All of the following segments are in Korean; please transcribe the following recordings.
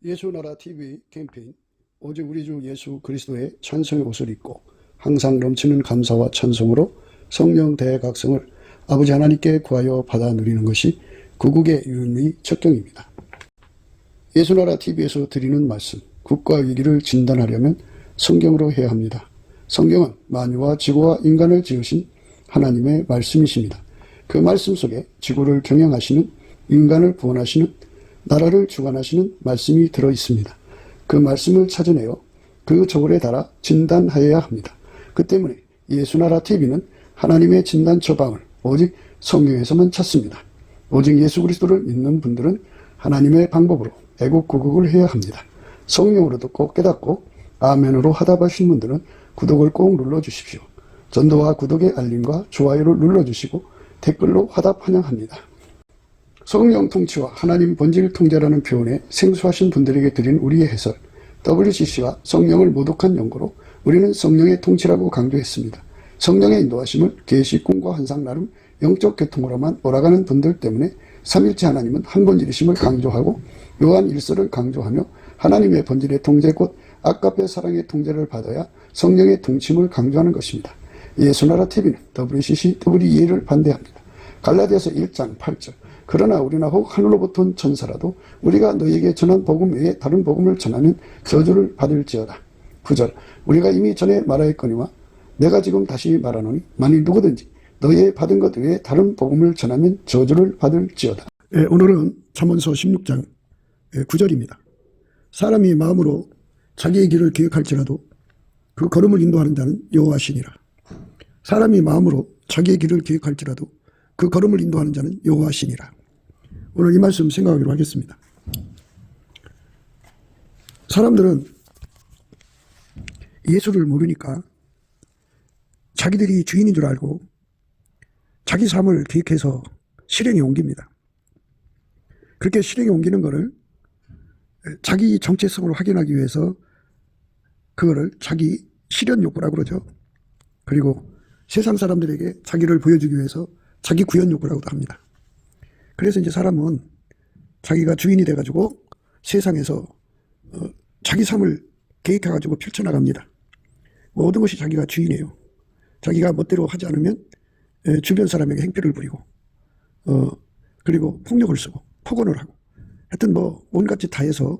예수나라 TV 캠페인 오직 우리 주 예수 그리스도의 찬송의 옷을 입고 항상 넘치는 감사와 찬송으로 성령 대각성을 아버지 하나님께 구하여 받아 누리는 것이 구국의 유일의 척경입니다. 예수나라 TV에서 드리는 말씀, 국가 위기를 진단하려면 성경으로 해야 합니다. 성경은 만유와 지구와 인간을 지으신 하나님의 말씀이십니다. 그 말씀 속에 지구를 경영하시는, 인간을 구원하시는, 나라를 주관하시는 말씀이 들어있습니다. 그 말씀을 찾아내어 그 저울에 달아 진단하여야 합니다. 그 때문에 예수나라 TV는 하나님의 진단 처방을 오직 성경에서만 찾습니다. 오직 예수 그리스도를 믿는 분들은 하나님의 방법으로 애국구국을 해야 합니다. 성령으로 듣고 깨닫고 아멘으로 화답하신 분들은 구독을 꼭 눌러주십시오. 전도와 구독의 알림과 좋아요를 눌러주시고 댓글로 화답 환영합니다. 성령 통치와 하나님 본질 통제라는 표현에 생소하신 분들에게 드린 우리의 해설, WCC가 성령을 모독한 연고로 우리는 성령의 통치라고 강조했습니다. 성령의 인도하심을 계시, 꿈과 환상 나름 영적 계통으로만 몰아가는 분들 때문에 삼일체 하나님은 한 본질이심을 강조하고 요한 1서를 강조하며 하나님의 본질의 통제 곧 아까페 사랑의 통제를 받아야 성령의 통치임을 강조하는 것입니다. 예수나라 TV는 WCC, WEA를 반대합니다. 갈라디아서 1장 8절 그러나 우리나 혹 하늘로부터 온 천사라도 우리가 너희에게 전한 복음 외에 다른 복음을 전하면 저주를 받을지어다. 9절 우리가 이미 전에 말하였거니와 내가 지금 다시 말하노니 만일 누구든지 너희의 받은 것 외에 다른 복음을 전하면 저주를 받을지어다. 오늘은 잠언서 16장 9절입니다. 사람이 마음으로 자기의 길을 계획할지라도 그 걸음을 인도하는 자는 여호와시니라. 사람이 마음으로 자기의 길을 계획할지라도 그 걸음을 인도하는 자는 여호와시니라. 오늘 이 말씀 생각하기로 하겠습니다. 사람들은 예수를 모르니까 자기들이 주인인 줄 알고 자기 삶을 계획해서 실행에 옮깁니다. 그렇게 실행에 옮기는 것을 자기 정체성을 확인하기 위해서 그거를 자기 실현 욕구라고 그러죠. 그리고 세상 사람들에게 자기를 보여주기 위해서 자기 구현 욕구라고도 합니다. 그래서 이제 사람은 자기가 주인이 돼가지고 세상에서 자기 삶을 계획해가지고 펼쳐나갑니다. 모든 것이 자기가 주인이에요. 자기가 멋대로 하지 않으면 주변 사람에게 행패를 부리고 그리고 폭력을 쓰고 폭언을 하고 하여튼 뭐 온갖 짓 다 해서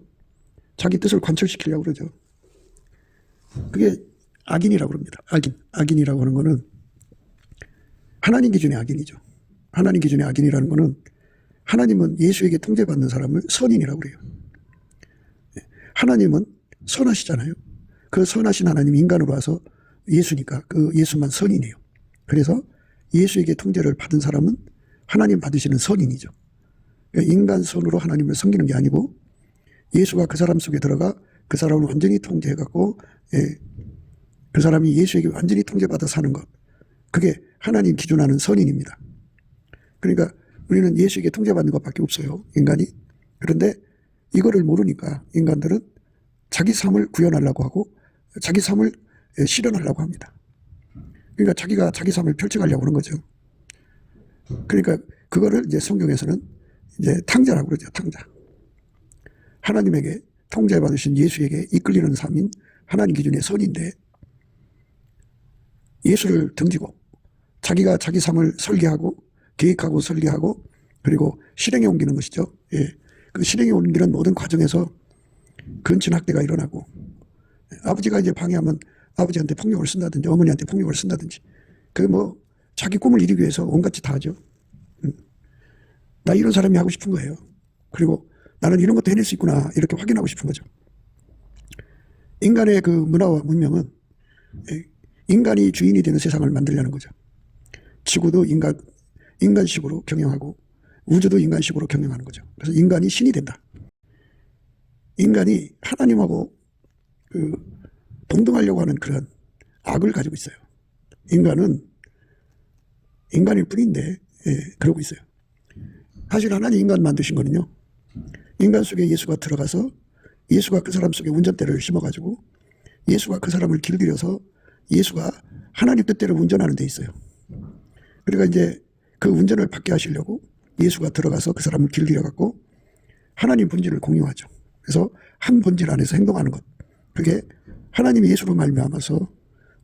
자기 뜻을 관철시키려고 그러죠. 그게 악인이라고 합니다. 악인이라고 하는 거는 하나님 기준의 악인이죠. 하나님 기준의 악인이라는 거는 하나님은 예수에게 통제받는 사람을 선인이라고 그래요. 하나님은 선하시잖아요. 그 선하신 하나님이 인간으로 와서 예수니까 그 예수만 선인이에요. 그래서 예수에게 통제를 받은 사람은 하나님 받으시는 선인이죠. 인간 선으로 하나님을 섬기는 게 아니고 예수가 그 사람 속에 들어가 그 사람을 완전히 통제해갖고 그 사람이 예수에게 완전히 통제받아 사는 것, 그게 하나님 기준하는 선인입니다. 그러니까 우리는 예수에게 통제받는 것밖에 없어요, 인간이. 그런데 이거를 모르니까 인간들은 자기 삶을 구현하려고 하고 자기 삶을 실현하려고 합니다. 그러니까 자기가 자기 삶을 펼쳐가려고 하는 거죠. 그러니까 그거를 이제 성경에서는 이제 탕자라고 그러죠, 탕자. 하나님에게 통제받으신 예수에게 이끌리는 삶인 하나님 기준의 선인데 예수를 등지고 자기가 자기 삶을 설계하고 계획하고 설계하고 그리고 실행에 옮기는 것이죠. 그 실행에 옮기는 모든 과정에서 근친학대가 일어나고 아버지가 이제 방해하면 아버지한테 폭력을 쓴다든지 어머니한테 폭력을 쓴다든지 그 뭐 자기 꿈을 이루기 위해서 온갖 짓 다 하죠. 나 이런 사람이 하고 싶은 거예요. 그리고 나는 이런 것도 해낼 수 있구나 이렇게 확인하고 싶은 거죠. 인간의 그 문화와 문명은 인간이 주인이 되는 세상을 만들려는 거죠. 지구도 인간식으로 경영하고 우주도 인간식으로 경영하는 거죠. 그래서 인간이 신이 된다. 인간이 하나님하고 동등하려고 하는 그런 악을 가지고 있어요. 인간은 인간일 뿐인데 그러고 있어요. 사실 하나님 인간 만드신 거는요, 인간 속에 예수가 들어가서 예수가 그 사람 속에 운전대를 심어가지고 예수가 그 사람을 길들여서 예수가 하나님 뜻대로 운전하는 데 있어요. 그러니까 이제 그 운전을 받게 하시려고 예수가 들어가서 그 사람을 길들여갖고 하나님 본질을 공유하죠. 그래서 한 본질 안에서 행동하는 것. 그게 하나님이 예수로 말미암아서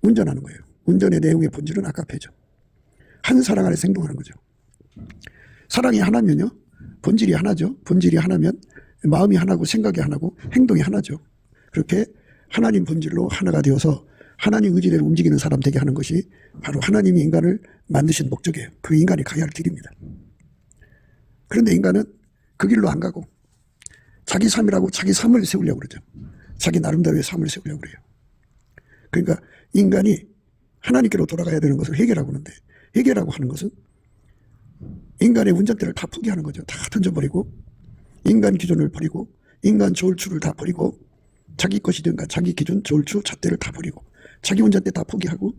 운전하는 거예요. 운전의 내용의 본질은 아가페죠. 한 사랑 안에서 행동하는 거죠. 사랑이 하나면요, 본질이 하나죠. 본질이 하나면 마음이 하나고 생각이 하나고 행동이 하나죠. 그렇게 하나님 본질로 하나가 되어서 하나님 의지대로 움직이는 사람 되게 하는 것이 바로 하나님이 인간을 만드신 목적이에요. 그 인간이 가야 할 길입니다. 그런데 인간은 그 길로 안 가고 자기 삶이라고 자기 삶을 세우려고 그러죠. 자기 나름대로의 삶을 세우려고 그래요. 그러니까 인간이 하나님께로 돌아가야 되는 것을 회개라고 하는데, 회개라고 하는 것은 인간의 운전대를 다 포기하는 거죠. 다 던져버리고 인간 기준을 버리고 인간 조울추를 다 버리고 자기 것이든가 자기 기준 조울추 잣대를 다 버리고 자기 운전대 다 포기하고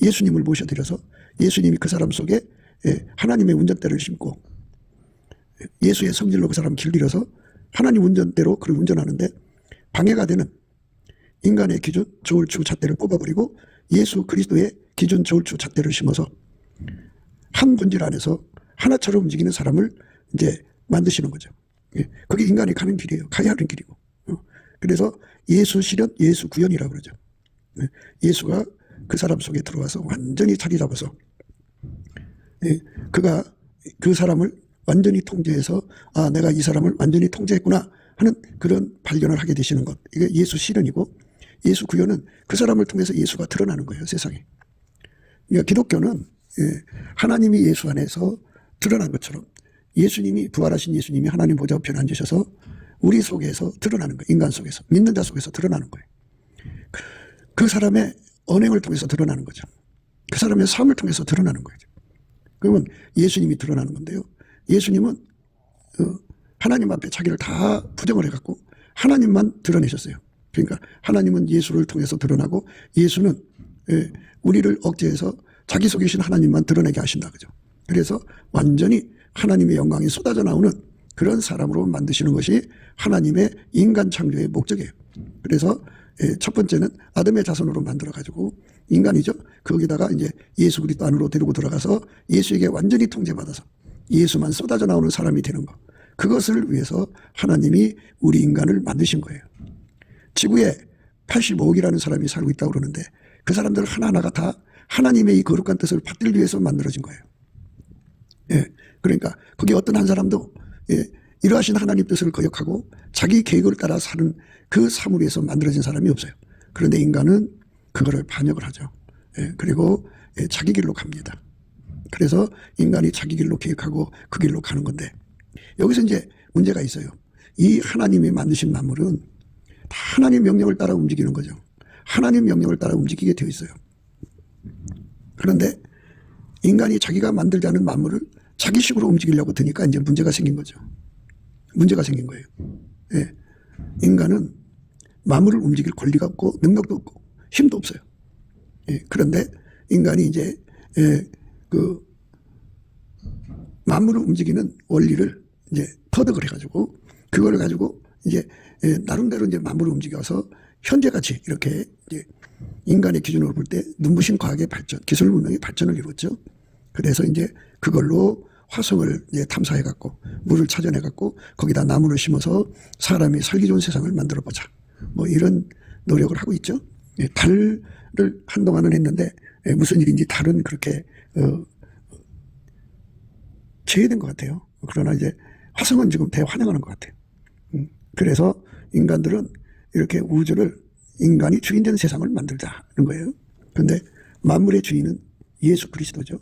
예수님을 모셔드려서 예수님이 그 사람 속에 하나님의 운전대를 심고 예수의 성질로 그 사람 길들여서 하나님 운전대로 그를 운전하는데 방해가 되는 인간의 기준 조울추 잣대를 뽑아버리고 예수 그리스도의 기준 조울추 잣대를 심어서 한 본질 안에서 하나처럼 움직이는 사람을 이제 만드시는 거죠. 그게 인간이 가는 길이에요. 가야 하는 길이고. 그래서 예수 실현, 예수 구현이라고 그러죠. 예수가 그 사람 속에 들어와서 완전히 자리 잡아서 그가 그 사람을 완전히 통제해서 아, 내가 이 사람을 완전히 통제했구나 하는 그런 발견을 하게 되시는 것. 이게 예수 실현이고, 예수 구현은 그 사람을 통해서 예수가 드러나는 거예요, 세상에. 그러니까 기독교는 하나님이 예수 안에서 드러난 것처럼 예수님이, 부활하신 예수님이 하나님 보좌 우편에 앉으셔서 우리 속에서 드러나는 거예요. 인간 속에서, 믿는 자 속에서 드러나는 거예요. 그 사람의 언행을 통해서 드러나는 거죠. 그 사람의 삶을 통해서 드러나는 거죠. 그러면 예수님이 드러나는 건데요. 예수님은 하나님 앞에 자기를 다 부정을 해갖고 하나님만 드러내셨어요. 그러니까 하나님은 예수를 통해서 드러나고 예수는 우리를 억제해서 자기 속에 계신 하나님만 드러내게 하신다. 그죠? 그래서 완전히 하나님의 영광이 쏟아져 나오는 그런 사람으로 만드시는 것이 하나님의 인간 창조의 목적이에요. 그래서 첫 번째는 아담의 자손으로 만들어가지고 인간이죠. 거기다가 이제 예수 그리스도 안으로 데리고 들어가서 예수에게 완전히 통제받아서 예수만 쏟아져 나오는 사람이 되는 것. 그것을 위해서 하나님이 우리 인간을 만드신 거예요. 지구에 85억이라는 사람이 살고 있다고 그러는데 그 사람들 하나하나가 다 하나님의 이 거룩한 뜻을 받들기 위해서 만들어진 거예요. 그러니까 거기 어떤 한 사람도 이러하신 하나님 뜻을 거역하고 자기 계획을 따라 사는 그 삶을 위해서 만들어진 사람이 없어요. 그런데 인간은 그거를 반역을 하죠. 그리고 자기 길로 갑니다. 그래서 인간이 자기 길로 계획하고 그 길로 가는 건데 여기서 이제 문제가 있어요. 이 하나님이 만드신 만물은 다 하나님 명령을 따라 움직이는 거죠. 하나님 명령을 따라 움직이게 되어 있어요. 그런데 인간이 자기가 만들자는 만물을 자기식으로 움직이려고 드니까 이제 문제가 생긴 거죠. 문제가 생긴 거예요. 인간은 만물을 움직일 권리가 없고 능력도 없고 힘도 없어요. 그런데 인간이 이제 그 만물을 움직이는 원리를 이제 터득을 해가지고 그걸 가지고 이제 나름대로 이제 만물을 움직여서 현재같이 이렇게 이제 인간의 기준으로 볼 때 눈부신 과학의 발전, 기술 문명의 발전을 이루었죠. 그래서 이제 그걸로 화성을 이제 탐사해갖고 물을 찾아내갖고 거기다 나무를 심어서 사람이 살기 좋은 세상을 만들어보자. 뭐 이런 노력을 하고 있죠. 달을 한동안은 했는데 무슨 일인지 달은 그렇게 제외된 것 같아요. 그러나 이제 화성은 지금 대환영하는 것 같아요. 그래서 인간들은 이렇게 우주를 인간이 주인되는 세상을 만들자는 거예요. 그런데 만물의 주인은 예수 그리스도죠.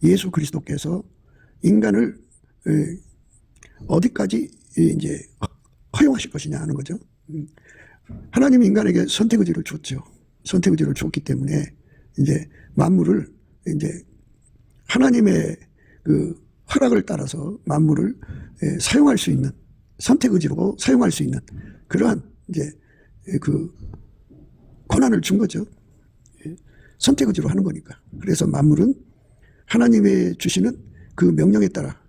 예수 그리스도께서 인간을 어디까지 이제 허용하실 것이냐 하는 거죠. 하나님이 인간에게 선택의지를 줬죠. 선택의지를 줬기 때문에 이제 만물을 이제 하나님의 그 허락을 따라서 만물을 사용할 수 있는 선택의지로 사용할 수 있는 그러한 이제 그 권한을 준 거죠. 선택의지로 하는 거니까. 그래서 만물은 하나님의 주시는 그 명령에 따라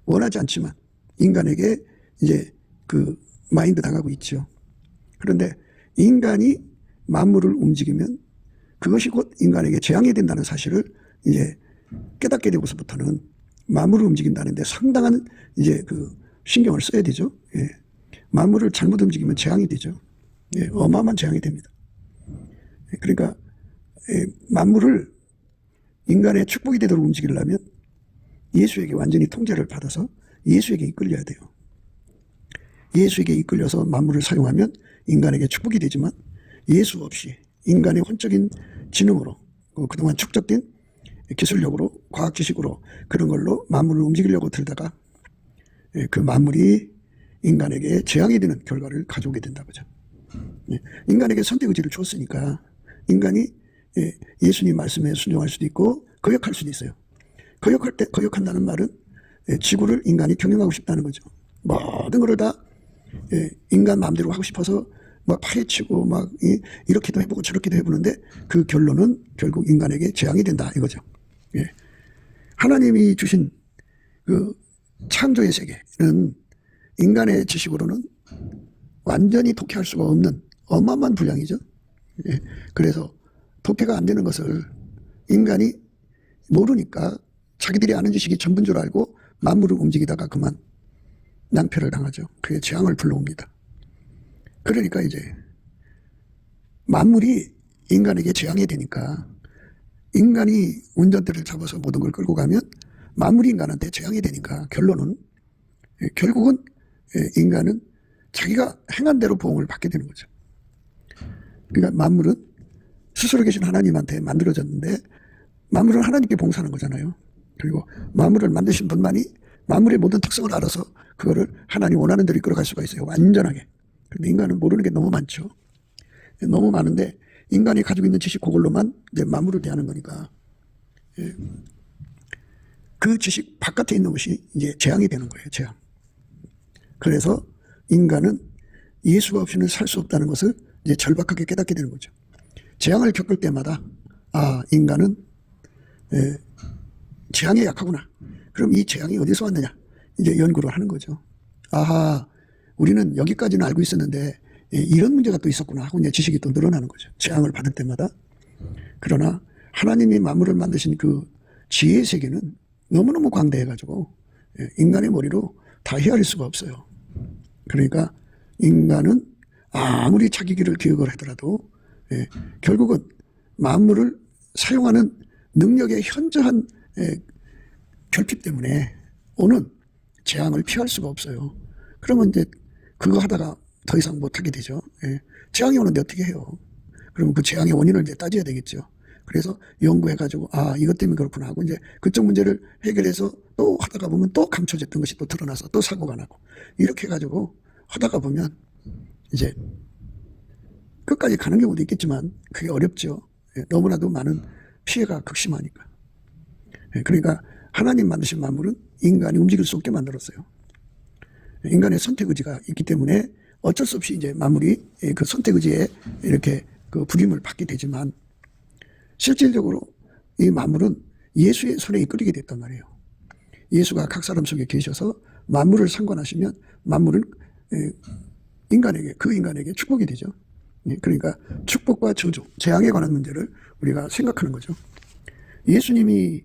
원하지 않지만 인간에게 이제 그 마인드 당하고 있죠. 그런데 인간이 만물을 움직이면 그것이 곧 인간에게 재앙이 된다는 사실을 이제 깨닫게 되고서부터는 만물을 움직인다는데 상당한 이제 그 신경을 써야 되죠. 만물을 잘못 움직이면 재앙이 되죠. 예, 어마어마한 재앙이 됩니다. 그러니까 만물을 인간의 축복이 되도록 움직이려면 예수에게 완전히 통제를 받아서 예수에게 이끌려야 돼요. 예수에게 이끌려서 만물을 사용하면 인간에게 축복이 되지만 예수 없이 인간의 혼적인 지능으로 그동안 축적된 기술력으로 과학 지식으로 그런 걸로 만물을 움직이려고 들다가 그 만물이 인간에게 재앙이 되는 결과를 가져오게 된다고죠. 인간에게 선택 의지를 줬으니까 인간이 예수님 말씀에 순종할 수도 있고 거역할 수도 있어요. 거역한다는 말은 지구를 인간이 경영하고 싶다는 거죠. 모든 것을 다 인간 마음대로 하고 싶어서 막 파헤치고 막 이렇게도 해보고 저렇게도 해보는데 그 결론은 결국 인간에게 재앙이 된다 이거죠. 하나님이 주신 그 창조의 세계는 인간의 지식으로는 완전히 독해할 수가 없는 어마어마한 분량이죠. 그래서 독해가 안 되는 것을 인간이 모르니까 자기들이 아는 지식이 전부인 줄 알고 만물을 움직이다가 그만 낭패를 당하죠. 그게 재앙을 불러옵니다. 그러니까 이제 만물이 인간에게 재앙이 되니까 인간이 운전대를 잡아서 모든 걸 끌고 가면 만물이 인간한테 재앙이 되니까 결론은 결국은 인간은 자기가 행한 대로 보응을 받게 되는 거죠. 그러니까 만물은 스스로 계신 하나님한테 만들어졌는데 만물은 하나님께 봉사하는 거잖아요. 그리고 만물을 만드신 분만이 만물의 모든 특성을 알아서 그거를 하나님 원하는 대로 이끌어갈 수가 있어요. 완전하게. 그런데 인간은 모르는 게 너무 많죠. 너무 많은데 인간이 가지고 있는 지식 그걸로만 이제 만물을 대하는 거니까 그 지식 바깥에 있는 것이 이제 재앙이 되는 거예요. 재앙. 그래서 인간은 예수가 없이는 살 수 없다는 것을 이제 절박하게 깨닫게 되는 거죠. 재앙을 겪을 때마다 인간은 재앙에 약하구나. 그럼 이 재앙이 어디서 왔느냐? 이제 연구를 하는 거죠. 우리는 여기까지는 알고 있었는데 이런 문제가 또 있었구나 하고 이제 지식이 또 늘어나는 거죠. 재앙을 받을 때마다. 그러나 하나님이 만물을 만드신 그 지혜의 세계는 너무너무 광대해가지고 인간의 머리로 다 헤아릴 수가 없어요. 그러니까 인간은 아무리 자기 길을 기억을 하더라도 결국은 만물을 사용하는 능력의 현저한 결핍 때문에 오는 재앙을 피할 수가 없어요. 그러면 이제 그거 하다가 더 이상 못하게 되죠. 재앙이 오는데 어떻게 해요? 그러면 그 재앙의 원인을 이제 따져야 되겠죠. 그래서 연구해가지고 이것 때문에 그렇구나 하고 이제 그쪽 문제를 해결해서 또 하다가 보면 또 감춰졌던 것이 또 드러나서 또 사고가 나고 이렇게 해가지고 하다가 보면 이제 끝까지 가는 경우도 있겠지만 그게 어렵죠. 너무나도 많은 피해가 극심하니까. 그러니까 하나님 만드신 만물은 인간이 움직일 수 없게 만들었어요. 인간의 선택 의지가 있기 때문에 어쩔 수 없이 이제 만물이 그 선택 의지에 이렇게 그 불임을 받게 되지만 실질적으로 이 만물은 예수의 손에 이끌리게 됐단 말이에요. 예수가 각 사람 속에 계셔서 만물을 상관하시면 만물은 그 인간에게 축복이 되죠. 그러니까 축복과 저주, 재앙에 관한 문제를 우리가 생각하는 거죠. 예수님이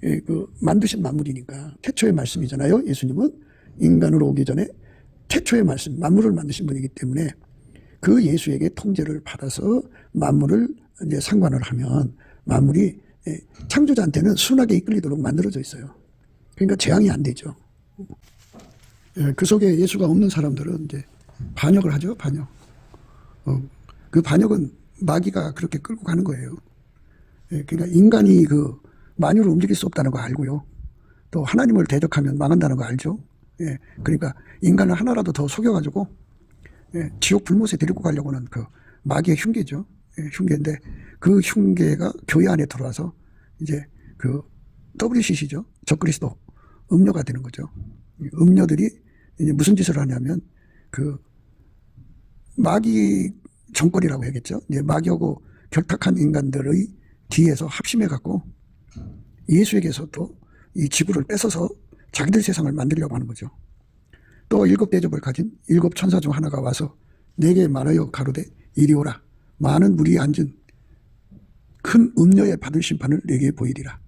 그 만드신 만물이니까 태초의 말씀이잖아요. 예수님은 인간으로 오기 전에 태초의 말씀, 만물을 만드신 분이기 때문에 그 예수에게 통제를 받아서 만물을 이제 상관을 하면 만물이 창조자한테는 순하게 이끌리도록 만들어져 있어요. 그러니까 재앙이 안 되죠. 그 속에 예수가 없는 사람들은 이제 반역을 하죠, 반역. 그 반역은 마귀가 그렇게 끌고 가는 거예요. 그러니까 인간이 그 만유를 움직일 수 없다는 거 알고요. 또 하나님을 대적하면 망한다는 거 알죠. 그러니까 인간을 하나라도 더 속여가지고 지옥 불못에 데리고 가려고는 그 마귀의 흉계죠. 흉계인데 그 흉계가 교회 안에 들어와서 이제 그 WCC죠. 적그리스도 음녀가 되는 거죠. 음녀들이 이제 무슨 짓을 하냐면 그 마귀 정권이라고 해야겠죠. 이제 마귀하고 결탁한 인간들의 뒤에서 합심해 갖고 예수에게서도 이 지구를 뺏어서 자기들 세상을 만들려고 하는 거죠. 또 7 대접을 가진 7 천사 중 하나가 와서 내게 말하여 가로되 이리 오라. 많은 무리에 앉은 큰 음녀에 받을 심판을 내게 보이리라.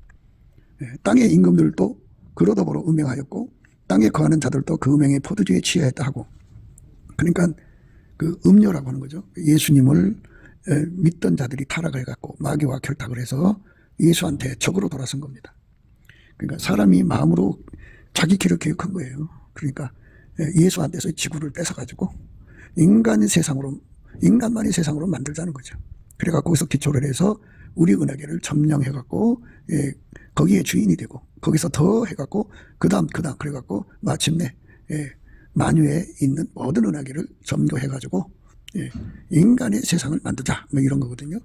땅의 임금들도 그로 더불어 음행하였고 땅에 거하는 자들도 그 음행의 포도주에 취하였다 하고 그러니까 그 음료라고 하는 거죠. 예수님을 믿던 자들이 타락을 해갖고 마귀와 결탁을 해서 예수한테 적으로 돌아선 겁니다. 그러니까 사람이 마음으로 자기 길을 계획한 거예요. 그러니까 예수한테서 지구를 뺏어가지고 인간만이 세상으로 만들자는 거죠. 그래갖고 거기서 기초를 해서 우리 은하계를 점령해갖고 거기에 주인이 되고 거기서 더 해갖고 그다음 그래갖고 마침내 만유에 있는 모든 은하계를 점거해가지고 인간의 세상을 만들자 뭐 이런 거거든요.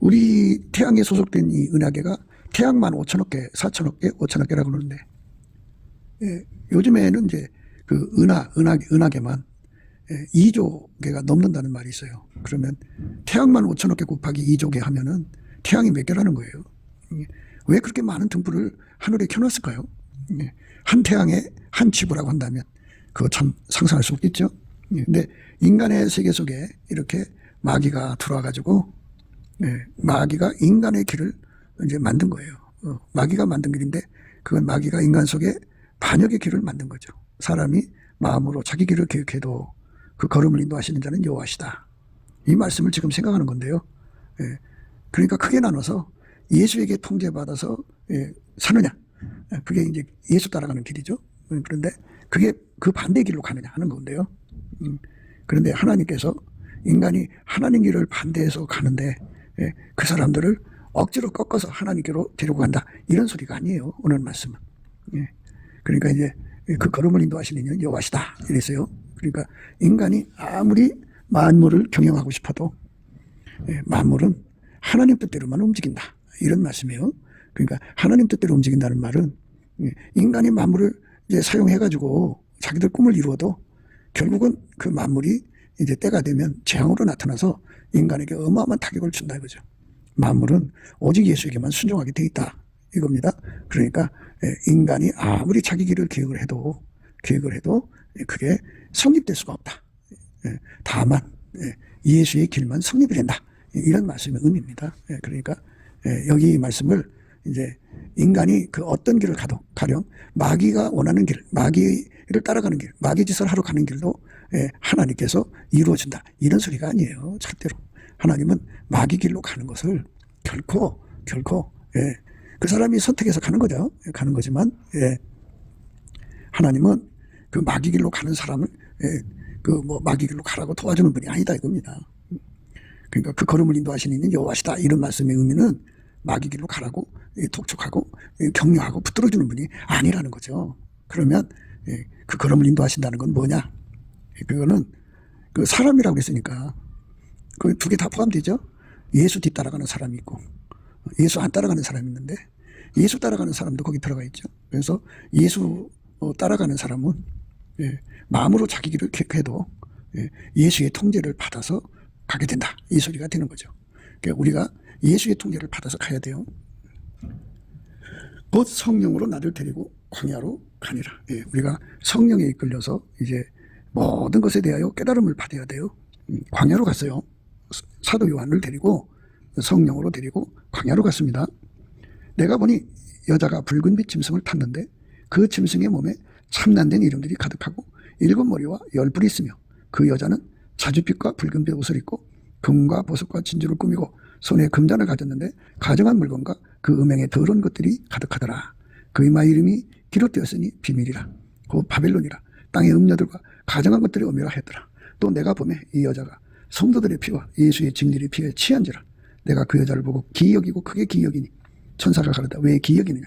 우리 태양에 소속된 이 은하계가 태양만 5천억 개, 4천억 개, 5천억 개라고 그러는데 요즘에는 이제 그 은하계만 2조 개가 넘는다는 말이 있어요. 그러면 태양만 5천억 개 곱하기 2조 개 하면은 태양이 몇 개라는 거예요. 왜 그렇게 많은 등불을 하늘에 켜놨을까요? 한 태양에 한 지구라고 한다면 그거 참 상상할 수 없겠죠. 근데 인간의 세계 속에 이렇게 마귀가 들어와가지고 마귀가 인간의 길을 이제 만든 거예요. 마귀가 만든 길인데 그건 마귀가 인간 속에 반역의 길을 만든 거죠. 사람이 마음으로 자기 길을 계획해도 그 걸음을 인도하시는 자는 여호와시다. 이 말씀을 지금 생각하는 건데요. 그러니까 크게 나눠서 예수에게 통제받아서 사느냐. 그게 이제 예수 따라가는 길이죠. 그런데 그게 그 반대 길로 가느냐 하는 건데요. 그런데 하나님께서 인간이 하나님 길을 반대해서 가는데 그 사람들을 억지로 꺾어서 하나님께로 데리고 간다. 이런 소리가 아니에요. 오늘 말씀은. 그러니까 이제 그 걸음을 인도하시는 이는 여호와시다. 이랬어요. 그러니까 인간이 아무리 만물을 경영하고 싶어도 만물은 하나님 뜻대로만 움직인다. 이런 말씀이에요. 그러니까 하나님 뜻대로 움직인다는 말은 인간이 만물을 이제 사용해가지고 자기들 꿈을 이루어도 결국은 그 만물이 이제 때가 되면 재앙으로 나타나서 인간에게 어마어마한 타격을 준다 이거죠. 만물은 오직 예수에게만 순종하게 돼 있다 이겁니다. 그러니까 인간이 아무리 자기 길을 계획을 해도 그게 성립될 수가 없다. 다만 예수의 길만 성립이 된다. 이런 말씀의 의미입니다. 그러니까 여기 이 말씀을 이제 인간이 그 어떤 길을 가도 가령 마귀가 원하는 길, 마귀를 따라가는 길, 마귀 짓을 하러 가는 길도 하나님께서 이루어진다. 이런 소리가 아니에요. 절대로. 하나님은 마귀 길로 가는 것을 결코 그 사람이 선택해서 가는 거죠. 가는 거지만 하나님은 그 마귀 길로 가는 사람을 그 뭐 마귀 길로 가라고 도와주는 분이 아니다 이겁니다. 그러니까 그 걸음을 인도하시는 이는 여호와시다. 이런 말씀의 의미는 마귀 길로 가라고 독촉하고 격려하고 붙들어주는 분이 아니라는 거죠. 그러면 그 걸음을 인도하신다는 건 뭐냐? 그거는 그 사람이라고 했으니까 그 두 개 다 포함되죠. 예수 뒤따라가는 사람이 있고 예수 안 따라가는 사람이 있는데 예수 따라가는 사람도 거기 들어가 있죠. 그래서 예수 따라가는 사람은 마음으로 자기 길을 계획해도 예수의 통제를 받아서 가게 된다. 이 소리가 되는 거죠. 그러니까 우리가 예수의 통제를 받아서 가야 돼요. 곧 성령으로 나를 데리고 광야로 가니라. 우리가 성령에 이끌려서 이제 모든 것에 대하여 깨달음을 받아야 돼요. 광야로 갔어요. 사도 요한을 데리고 성령으로 데리고 광야로 갔습니다. 내가 보니 여자가 붉은빛 짐승을 탔는데 그 짐승의 몸에 참난된 이름들이 가득하고 7머리와 10뿔이 있으며 그 여자는 자줏빛과 붉은빛 옷을 입고 금과 보석과 진주를 꾸미고 손에 금잔을 가졌는데 가정한 물건과 그 음행에 더러운 것들이 가득하더라. 그 이마 이름이 기록되었으니 비밀이라. 곧 바벨론이라. 땅의 음녀들과 가정한 것들이 오미라 했더라. 또 내가 보매 이 여자가 성도들의 피와 예수의 증인의 피에 취한지라. 내가 그 여자를 보고 기여기고 크게 기여기니 천사가 가르다 왜 기여기느냐.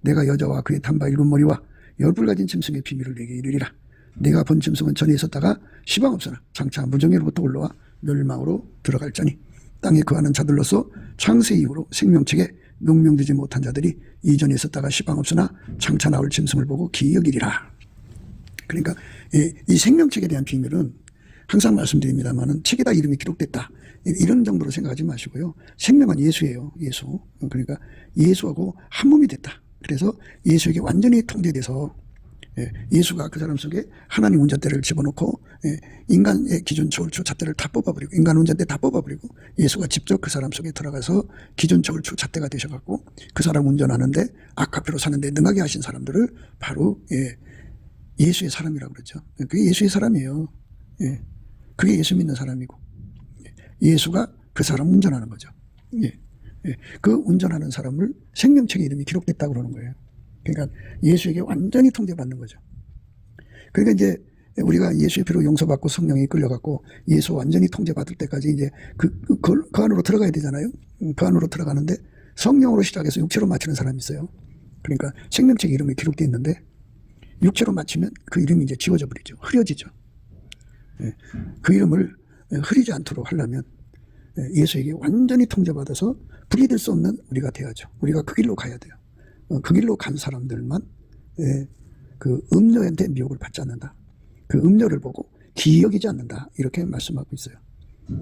내가 여자와 그의 단바 7머리와 10뿔 가진 짐승의 비밀을 내게 이르리라. 내가 본 짐승은 전에 있었다가 시방 없으나 장차 무정예로부터 올라와 멸망으로 들어갈자니 땅에 거하는 자들로서 창세 이후로 생명책에 명명되지 못한 자들이 이전에 있었다가 시방 없으나 장차 나올 짐승을 보고 기여기리라. 그러니까 이 생명책에 대한 비밀은 항상 말씀드립니다만은 책에다 이름이 기록됐다. 이런 정도로 생각하지 마시고요. 생명은 예수예요. 예수. 그러니까 예수하고 한 몸이 됐다. 그래서 예수에게 완전히 통제돼서 예수가 그 사람 속에 하나님 운전대를 집어넣고 인간의 기존 저울추 잣대를 다 뽑아버리고 인간 운전대 다 뽑아버리고 예수가 직접 그 사람 속에 들어가서 기존 저울추 잣대가 되셔갖고 그 사람 운전하는데 아카페로 사는데 능하게 하신 사람들을 바로 예수의 사람이라고 그러죠. 그게 예수의 사람이에요. 예. 그게 예수 믿는 사람이고, 예수가 그 사람 운전하는 거죠. 예. 예. 그 운전하는 사람을 생명책의 이름이 기록됐다고 그러는 거예요. 그러니까 예수에게 완전히 통제받는 거죠. 그러니까 이제 우리가 예수의 피로 용서받고 성령에 이끌려갖고 예수 완전히 통제받을 때까지 이제 그 안으로 들어가야 되잖아요. 그 안으로 들어가는데 성령으로 시작해서 육체로 마치는 사람이 있어요. 그러니까 생명책 이름이 기록되어 있는데 육체로 마치면 그 이름이 이제 지워져 버리죠. 흐려지죠. 예. 그 이름을 흐리지 않도록 하려면 예수에게 완전히 통제받아서 분리될 수 없는 우리가 돼야죠. 우리가 그 길로 가야 돼요. 그 길로 간 사람들만 그 음료한테 미혹을 받지 않는다. 그 음료를 보고 기여기지 않는다. 이렇게 말씀하고 있어요.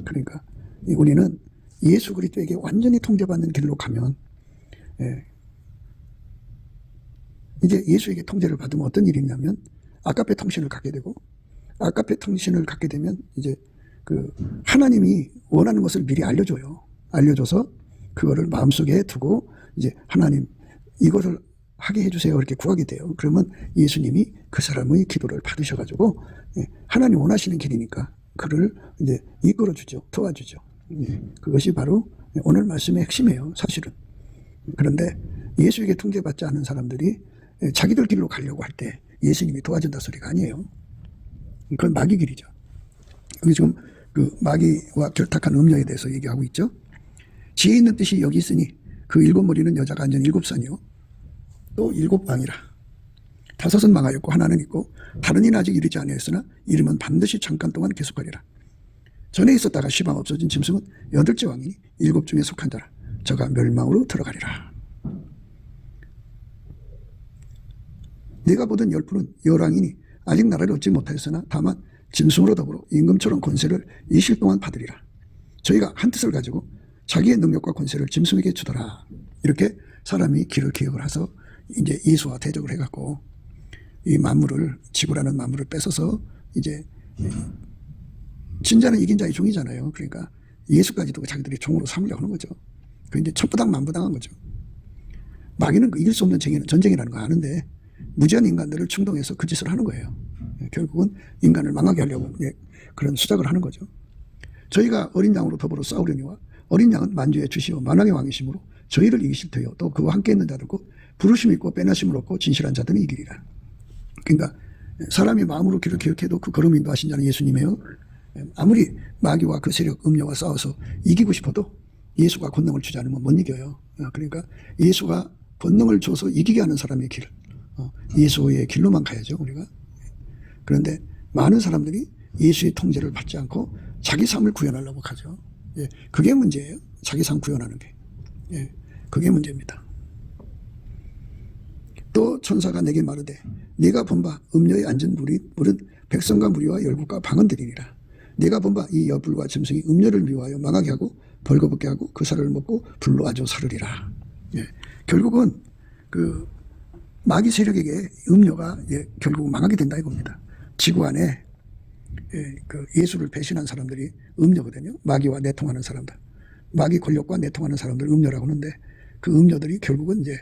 그러니까 우리는 예수 그리스도에게 완전히 통제받는 길로 가면 이제 예수에게 통제를 받으면 어떤 일이 있냐면 아가페 통신을 갖게 되고, 아가페 통신을 갖게 되면 이제 그 하나님이 원하는 것을 미리 알려줘요. 알려줘서 그거를 마음속에 두고 이제 하나님 이것을 하게 해주세요 이렇게 구하게 돼요. 그러면 예수님이 그 사람의 기도를 받으셔가지고 하나님 원하시는 길이니까 그를 이제 이끌어주죠. 도와주죠. 그것이 바로 오늘 말씀의 핵심이에요. 사실은. 그런데 예수에게 통제받지 않은 사람들이 자기들 길로 가려고 할 때 예수님이 도와준다 소리가 아니에요. 그건 마귀 길이죠. 여기 지금 그 마귀와 결탁한 음녀에 대해서 얘기하고 있죠. 지혜 있는 뜻이 여기 있으니 그 7머리는 여자가 앉은 7산이요 또 7방이라. 5은 망하였고 하나는 있고 다른 이는 아직 이르지 아니하였으나 이름은 반드시 잠깐 동안 계속하리라. 전에 있었다가 시방 없어진 짐승은 8째 왕이니 7 중에 속한 자라. 저가 멸망으로 들어가리라. 내가 보던 10은 열왕이니 아직 나라를 얻지 못하였으나 다만 짐승으로 더불어 임금처럼 권세를 이실 동안 받으리라. 저희가 한 뜻을 가지고 자기의 능력과 권세를 짐승에게 주더라. 이렇게 사람이 길을 기억을 해서 이제 예수와 대적을 해갖고 이 만물을, 지구라는 만물을 뺏어서 이제 진자는 이긴 자의 종이잖아요. 그러니까 예수까지도 자기들이 종으로 삼으려고 하는 거죠. 그 이제 천부당 만부당한 거죠. 마귀는 이길 수 없는 전쟁이라는 거 아는데 무지한 인간들을 충동해서 그 짓을 하는 거예요. 결국은 인간을 망하게 하려고 그런 수작을 하는 거죠. 저희가 어린 양으로 더불어 싸우려니와 어린 양은 만주의 주시오 만왕의 왕이시므로 저희를 이기실 터요. 또 그와 함께 있는 자들고 부르심 있고 빼나심을 얻고 진실한 자들은 이기리라. 그러니까 사람이 마음으로 길을 기억해도 그 걸음 인도하신 자는 예수님이에요. 아무리 마귀와 그 세력 음료와 싸워서 이기고 싶어도 예수가 권능을 주지 않으면 못 이겨요. 그러니까 예수가 권능을 줘서 이기게 하는 사람의 길, 예수의 길로만 가야죠 우리가. 그런데 많은 사람들이 예수의 통제를 받지 않고 자기 삶을 구현하려고 하죠. 그게 문제예요. 자기 삶 구현하는 게. 그게 문제입니다. 또 천사가 내게 말하되 네가 본 바 음녀에 앉은 물은 백성과 무리와 열국과 방언들이니라. 네가 본 바 이 여불과 짐승이 음녀를 미워하여 망하게 하고 벌거벗게 하고 그 살을 먹고 불로 아주 사르리라. 결국은 그 마귀 세력에게 음녀가 결국 망하게 된다 이겁니다. 지구 안에 그 예수를 배신한 사람들이 음녀거든요. 마귀와 내통하는 사람들, 마귀 권력과 내통하는 사람들 음녀라고 하는데 그 음녀들이 결국은 이제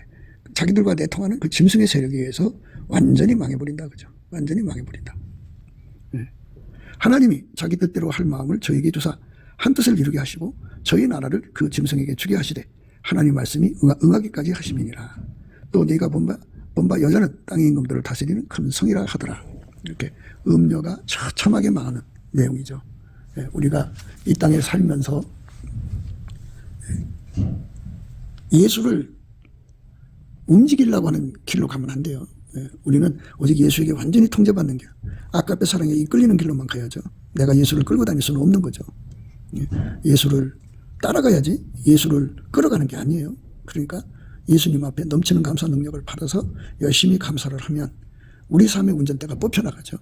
자기들과 내통하는 그 짐승의 세력에 의해서 완전히 망해버린다, 그죠? 완전히 망해버린다. 하나님이 자기 뜻대로 할 마음을 저에게 주사 한 뜻을 이루게 하시고 저희 나라를 그 짐승에게 주게 하시되 하나님 말씀이 응하기까지 하심이니라. 또 네가 본 바 여자는 땅의 임금들을 다스리는 큰 성이라 하더라. 이렇게 음녀가 처참하게 망하는 내용이죠. 우리가 이 땅에 살면서 예수를 움직이려고 하는 길로 가면 안 돼요. 우리는 오직 예수에게 완전히 통제받는 길, 아가페 사랑에 이끌리는 길로만 가야죠. 내가 예수를 끌고 다닐 수는 없는 거죠. 예수를 따라가야지 예수를 끌어가는 게 아니에요. 그러니까 예수님 앞에 넘치는 감사 능력을 받아서 열심히 감사를 하면 우리 삶의 운전대가 뽑혀나가죠.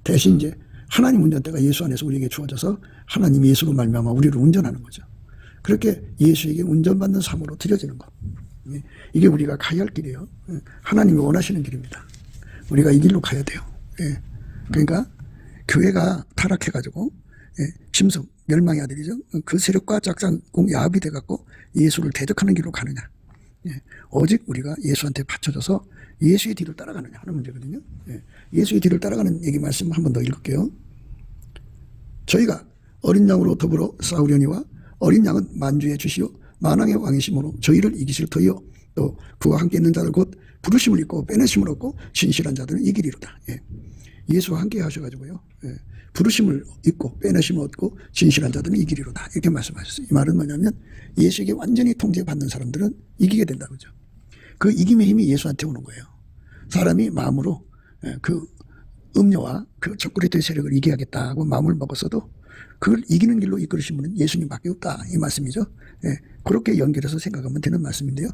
대신 이제 하나님 운전대가 예수 안에서 우리에게 주어져서 하나님이 예수로 말미암아 우리를 운전하는 거죠. 그렇게 예수에게 운전받는 삶으로 들여지는 것. 이게 우리가 가야 할 길이에요. 하나님이 원하시는 길입니다. 우리가 이 길로 가야 돼요. 그러니까 교회가 타락해가지고 짐승 멸망의 아들이죠. 그 세력과 짝짝꿍 야합이 돼갖고 예수를 대적하는 길로 가느냐. 오직 우리가 예수한테 받쳐져서 예수의 뒤를 따라가느냐 하는 문제거든요. 예수의 뒤를 따라가는 얘기 말씀 한 번 더 읽을게요. 저희가 어린 양으로 더불어 싸우려니와 어린 양은 만주의 주시오 만왕의 왕이심으로 저희를 이기실 터이요 또 그와 함께 있는 자들 곧 부르심을 입고 빼내심을 얻고 진실한 자들은 이기리로다. 예. 예수와 함께 하셔가지고요. 예. 부르심을 입고 빼내심을 얻고 진실한 자들은 이기리로다. 이렇게 말씀하셨어요. 이 말은 뭐냐면 예수에게 완전히 통제받는 사람들은 이기게 된다. 그죠? 그 이김의 힘이 예수한테 오는 거예요. 사람이 마음으로 그 음료와 그 적그리스도의 세력을 이겨야겠다고 마음을 먹었어도 그걸 이기는 길로 이끌으신 분은 예수님밖에 없다. 이 말씀이죠. 예, 그렇게 연결해서 생각하면 되는 말씀인데요.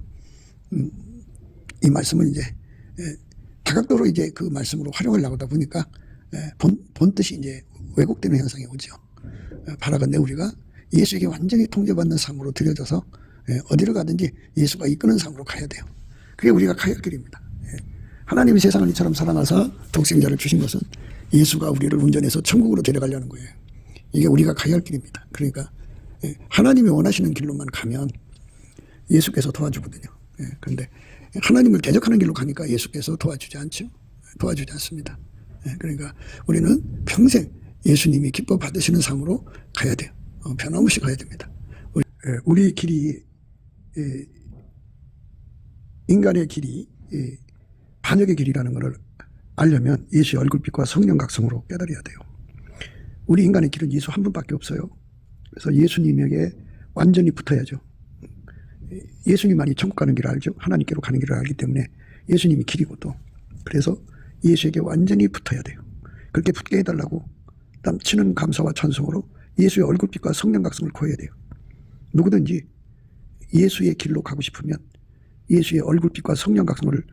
이 말씀은 이제 다각도로 이제 그 말씀으로 활용을 나오다 보니까 본 뜻이 이제 왜곡되는 현상이 오죠. 바라건대 우리가 예수에게 완전히 통제받는 삶으로 들여져서 어디를 가든지 예수가 이끄는 삶으로 가야 돼요. 그게 우리가 가야 할 길입니다. 하나님이 세상을 이처럼 사랑하사 독생자를 주신 것은 예수가 우리를 운전해서 천국으로 데려가려는 거예요. 이게 우리가 가야 할 길입니다. 그러니까 하나님이 원하시는 길로만 가면 예수께서 도와주거든요. 그런데 하나님을 대적하는 길로 가니까 예수께서 도와주지 않죠. 도와주지 않습니다. 그러니까 우리는 평생 예수님이 기뻐 받으시는 삶으로 가야 돼요. 변함없이 가야 됩니다. 우리 길이 인간의 길이 반역의 길이라는 것을 알려면 예수의 얼굴빛과 성령 각성으로 깨달아야 돼요. 우리 인간의 길은 예수 한 분밖에 없어요. 그래서 예수님에게 완전히 붙어야죠. 예수님만이 천국 가는 길을 알죠. 하나님께로 가는 길을 알기 때문에 예수님이 길이고 또 그래서 예수에게 완전히 붙어야 돼요. 그렇게 붙게 해달라고 넘치는 감사와 찬송으로 예수의 얼굴빛과 성령 각성을 구해야 돼요. 누구든지 예수의 길로 가고 싶으면 예수의 얼굴빛과 성령 각성을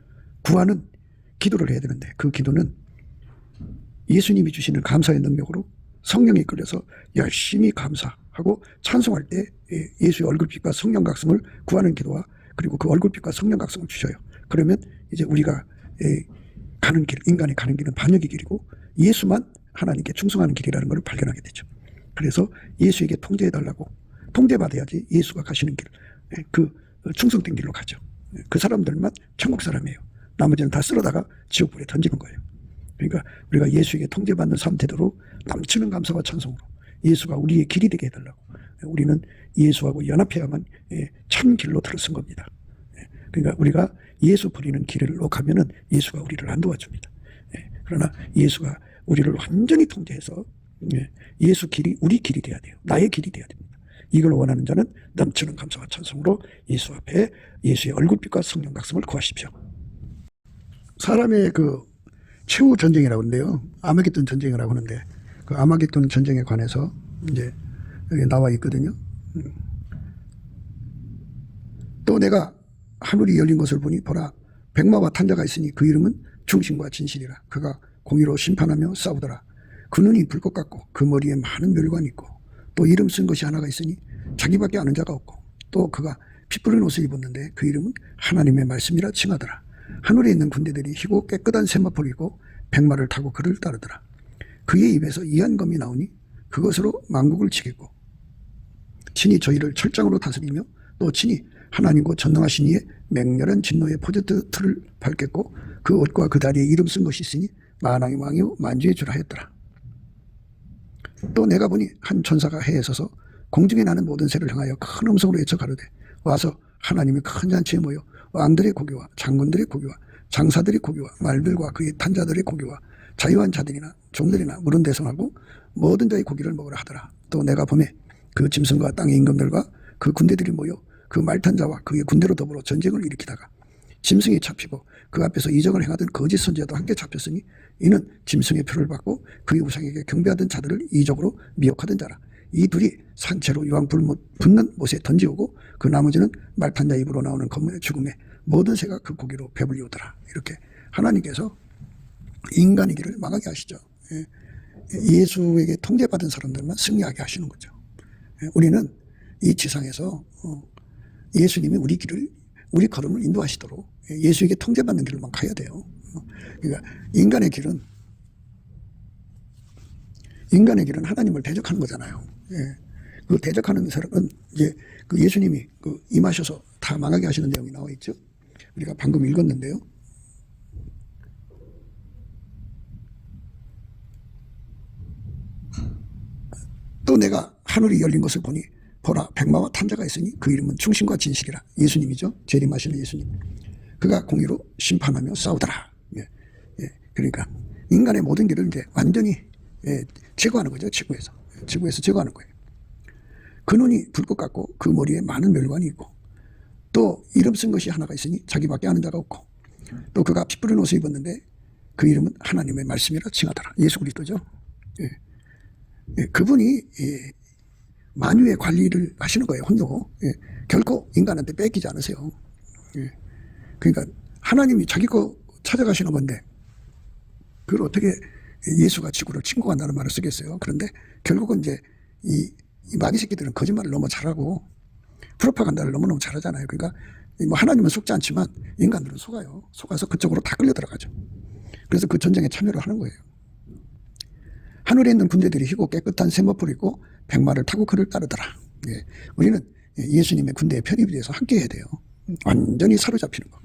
구하는 기도를 해야 되는데 그 기도는 예수님이 주시는 감사의 능력으로 성령에 이끌려서 열심히 감사하고 찬송할 때 예수의 얼굴빛과 성령 각성을 구하는 기도와 그리고 그 얼굴빛과 성령 각성을 주셔요. 그러면 이제 우리가 가는 길, 인간이 가는 길은 반역의 길이고 예수만 하나님께 충성하는 길이라는 걸 발견하게 되죠. 그래서 예수에게 통제해달라고 통제받아야지 예수가 가시는 길, 그 충성된 길로 가죠. 그 사람들만 천국 사람이에요. 나머지는 다 쓸어다가 지옥불에 던지는 거예요. 그러니까 우리가 예수에게 통제받는 삶 태도로 넘치는 감사와 찬송으로 예수가 우리의 길이 되게 해달라고 우리는 예수하고 연합해야만 참 길로 들어선 겁니다. 그러니까 우리가 예수 부리는 길로 가면은 예수가 우리를 안 도와줍니다. 그러나 예수가 우리를 완전히 통제해서 예수 길이 우리 길이 돼야 돼요. 나의 길이 돼야 됩니다. 이걸 원하는 자는 넘치는 감사와 찬송으로 예수 앞에 예수의 얼굴빛과 성령 각성을 구하십시오. 사람의 그 최후 전쟁이라고 하는데요. 아마겟돈 전쟁이라고 하는데 그 아마겟돈 전쟁에 관해서 이제 여기 나와 있거든요. 또 내가 하늘이 열린 것을 보니 보라 백마와 탄자가 있으니 그 이름은 중심과 진실이라. 그가 공의로 심판하며 싸우더라. 그 눈이 불꽃 같고 그 머리에 많은 멸관이 있고 또 이름 쓴 것이 하나가 있으니 자기밖에 아는 자가 없고 또 그가 피 뿌린 옷을 입었는데 그 이름은 하나님의 말씀이라 칭하더라. 하늘에 있는 군대들이 희고 깨끗한 세마포를 입고 백마를 타고 그를 따르더라. 그의 입에서 이한검이 나오니 그것으로 만국을 치겠고 친히 저희를 철장으로 다스리며 또 친히 하나님과 전능하신 이의 맹렬한 진노의 포도틀을 밟겠고 그 옷과 그 다리에 이름 쓴 것이 있으니 만왕의 왕이요 만주의 주라 하였더라. 또 내가 보니 한 천사가 해에 서서 공중에 나는 모든 새를 향하여 큰 음성으로 외쳐 가로되 와서 하나님의 큰 잔치에 모여 왕들의 고기와 장군들의 고기와 장사들의 고기와 말들과 그의 탄자들의 고기와 자유한 자들이나 종들이나 물은 대성하고 모든 자의 고기를 먹으라 하더라. 또 내가 보매 그 짐승과 땅의 임금들과 그 군대들이 모여 그 말탄자와 그의 군대로 더불어 전쟁을 일으키다가 짐승이 잡히고 그 앞에서 이적을 행하던 거짓 선지자도 함께 잡혔으니 이는 짐승의 표를 받고 그의 우상에게 경배하던 자들을 이적으로 미혹하던 자라. 이 둘이 산채로 유황 붙는 못에 던지오고 그 나머지는 말탄자 입으로 나오는 검문의 죽음에 모든 새가 그 고기로 배불리오더라. 이렇게 하나님께서 인간의 길을 망하게 하시죠. 예수에게 통제받은 사람들만 승리하게 하시는 거죠. 우리는 이 지상에서 예수님이 우리 걸음을 인도하시도록 예수에게 통제받는 길로만 가야 돼요. 그러니까 인간의 길은 하나님을 대적하는 거잖아요. 그 대적하는 사람은 이제 그 예수님이 그 임하셔서 다 망하게 하시는 내용이 나와 있죠. 우리가 방금 읽었는데요. 또 내가 하늘이 열린 것을 보니 보라 백마와 탄자가 있으니 그 이름은 충신과 진실이라. 예수님이죠. 재림하시는 예수님. 그가 공의로 심판하며 싸우더라. 예. 예. 그러니까 인간의 모든 길을 이제 완전히 제거하는 거죠. 지구에서 제거하는 거예요. 그 눈이 불꽃 같고 그 머리에 많은 멸관이 있고 또 이름 쓴 것이 하나가 있으니 자기밖에 아는 자가 없고 또 그가 피 뿌린 옷을 입었는데 그 이름은 하나님의 말씀이라 칭하더라. 예수 그리스도죠. 예. 예. 그분이 만유의 관리를 하시는 거예요. 혼도. 예. 결코 인간한테 뺏기지 않으세요. 예. 그러니까 하나님이 자기 거 찾아가시는 건데 그걸 어떻게 예수가 지구를 침공한다는 말을 쓰겠어요. 그런데 결국은 이제 이 마귀 새끼들은 거짓말을 너무 잘하고 프로파간다를 너무너무 잘하잖아요. 그러니까 뭐 하나님은 속지 않지만 인간들은 속아요. 속아서 그쪽으로 다 끌려 들어가죠. 그래서 그 전쟁에 참여를 하는 거예요. 하늘에 있는 군대들이 희고 깨끗한 세마포를 입고 백마를 타고 그를 따르더라. 예. 우리는 예수님의 군대에 편입이 돼서 함께 해야 돼요. 완전히 사로잡히는 거.